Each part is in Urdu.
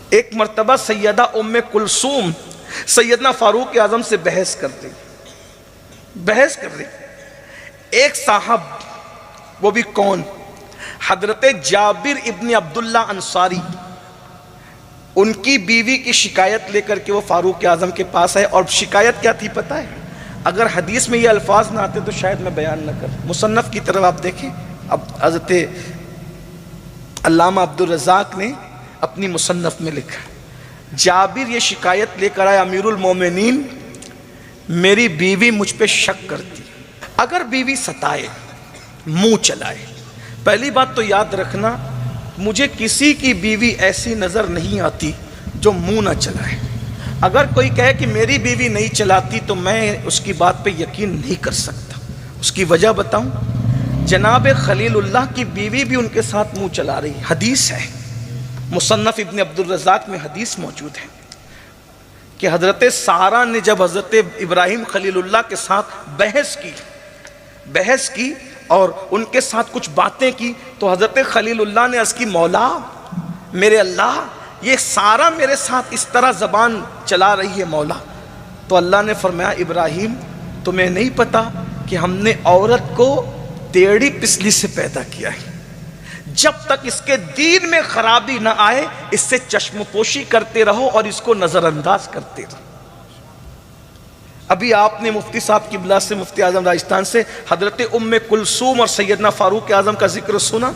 ایک مرتبہ سیدہ ام کلثوم سیدنا فاروق اعظم سے بحث کر رہی. ایک صاحب، وہ بھی کون؟ حضرت جابر ابن عبداللہ انصاری، ان کی بیوی کی شکایت لے کر کے وہ فاروق اعظم کے پاس آئے. اور شکایت کیا تھی پتہ ہے؟ اگر حدیث میں یہ الفاظ نہ آتے تو شاید میں بیان نہ کر. مصنف کی طرف آپ دیکھیں، اب حضرت علامہ عبدالرزاق نے اپنی مصنف میں لکھا، جابر یہ شکایت لے کر آئے، امیر المومنین میری بیوی مجھ پہ شک کرتی. اگر بیوی ستائے، منہ چلائے، پہلی بات تو یاد رکھنا، مجھے کسی کی بیوی ایسی نظر نہیں آتی جو منہ نہ چلائے. اگر کوئی کہے کہ میری بیوی نہیں چلاتی تو میں اس کی بات پہ یقین نہیں کر سکتا. اس کی وجہ بتاؤں؟ جناب خلیل اللہ کی بیوی بھی ان کے ساتھ منہ چلا رہی. حدیث ہے، مصنف ابن عبدالرزاق میں حدیث موجود ہے کہ حضرت سارہ نے جب حضرت ابراہیم خلیل اللہ کے ساتھ بحث کی اور ان کے ساتھ کچھ باتیں کی تو حضرت خلیل اللہ نے عرض کی، مولا میرے اللہ، یہ سارہ میرے ساتھ اس طرح زبان چلا رہی ہے مولا. تو اللہ نے فرمایا، ابراہیم تمہیں نہیں پتا کہ ہم نے عورت کو ٹیڑھی پسلی سے پیدا کیا ہے، جب تک اس کے دین میں خرابی نہ آئے اس سے چشم پوشی کرتے رہو اور اس کو نظر انداز کرتے رہو. ابھی آپ نے مفتی صاحب کی بلا سے، مفتی اعظم راجستھان سے، حضرت ام کلثوم اور سیدنا فاروق اعظم کا ذکر سنا.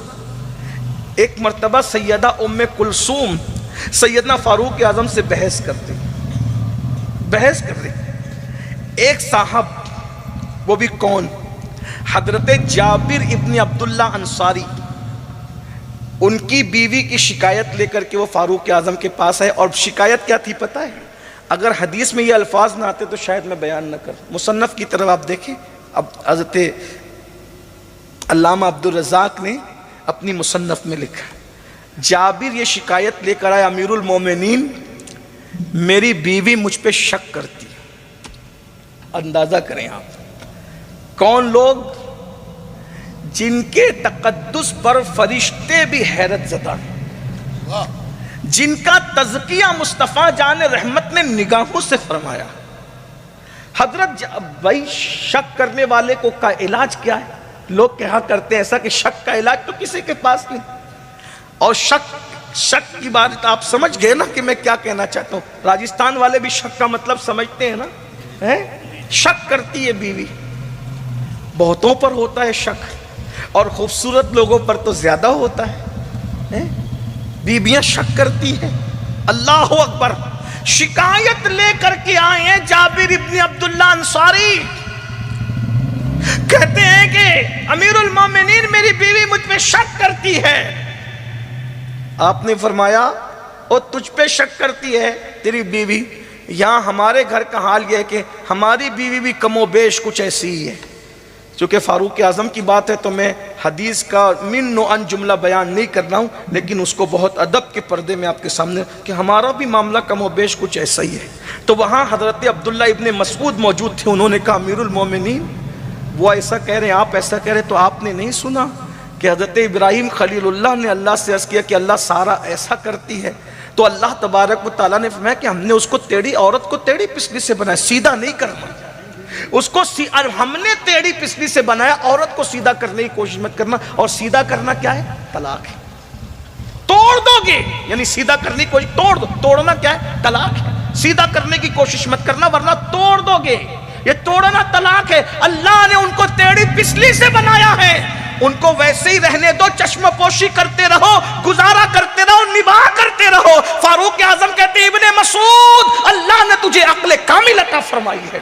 ایک مرتبہ سیدہ ام کلثوم سیدنا فاروق اعظم سے بحث کر رہی. ایک صاحب، وہ بھی کون؟ حضرت جابر ابن عبداللہ انصاری، ان کی بیوی کی شکایت لے کر کے وہ فاروق اعظم کے پاس آئے. اور شکایت کیا تھی پتہ ہے؟ اگر حدیث میں یہ الفاظ نہ آتے تو شاید میں بیان نہ کر. مصنف کی طرف آپ دیکھیں، اب حضرت علامہ عبدالرزاق نے اپنی مصنف میں لکھا، جابر یہ شکایت لے کر آئے، امیر المومنین میری بیوی مجھ پہ شک کرتی. اندازہ کریں آپ، کون لوگ جن کے تقدس پر فرشتے بھی حیرت زدہ، جن کا تزکیہ مصطفیٰ جان رحمت نے نگاہوں سے فرمایا. حضرت بھائی، شک کرنے والے کو کا علاج کیا ہے؟ لوگ کہا کرتے ہیں ایسا کہ شک کا علاج تو کسی کے پاس نہیں. اور شک کی بات آپ سمجھ گئے نا کہ میں کیا کہنا چاہتا ہوں. راجستھان والے بھی شک کا مطلب سمجھتے ہیں نا. شک کرتی ہے بیوی، بہتوں پر ہوتا ہے شک، اور خوبصورت لوگوں پر تو زیادہ ہوتا ہے. بیویاں شک کرتی ہیں. اللہ اکبر. شکایت لے کر کے آئے ہیں جابر ابن عبداللہ انصاری، کہتے ہیں کہ امیر المومنین میری بیوی مجھ پہ شک کرتی ہے. آپ نے فرمایا، او تجھ پہ شک کرتی ہے تیری بیوی؟ یہاں ہمارے گھر کا حال یہ ہے کہ ہماری بیوی بھی کم و بیش کچھ ایسی ہی ہے. چونکہ فاروق اعظم کی بات ہے تو میں حدیث کا من و ان جملہ بیان نہیں کر رہا ہوں، لیکن اس کو بہت ادب کے پردے میں آپ کے سامنے کہ ہمارا بھی معاملہ کم و بیش کچھ ایسا ہی ہے. تو وہاں حضرت عبداللہ ابن مسعود موجود تھے. انہوں نے کہا، امیر المومنین وہ ایسا کہہ رہے ہیں، آپ ایسا کہہ رہے ہیں، تو آپ نے نہیں سنا کہ حضرت ابراہیم خلیل اللہ نے اللہ سے عرض کیا کہ اللہ سارا ایسا کرتی ہے؟ تو اللہ تبارک و تعالیٰ نے فرمایا کہ ہم نے اس کو عورت کو ٹیڑھی پسلی سے بنایا، سیدھا نہیں کرنا اس کو. ہم نے ٹیڑھی پسلی سے بنایا، عورت کو سیدھا کرنے کی کوشش مت کرنا. اور سیدھا کرنا کیا ہے؟ طلاق ہے. توڑ دو گے یعنی سیدھا کرنے کی کوشش، توڑ دو. توڑنا کیا ہے؟ طلاق ہے. سیدھا کرنے کی کوشش مت کرنا ورنہ توڑ دو گے. یہ توڑنا طلاق ہے. اللہ نے ان کو ٹیڑھی پسلی سے بنایا ہے، ان کو ویسے ہی رہنے دو. چشم پوشی کرتے رہو، گزارا کرتے رہو، نباہ کرتے رہو. فاروق اعظم کہتے ہیں، ابن مسعود اللہ نے تجھے عقل کامل عطا فرمائی ہے.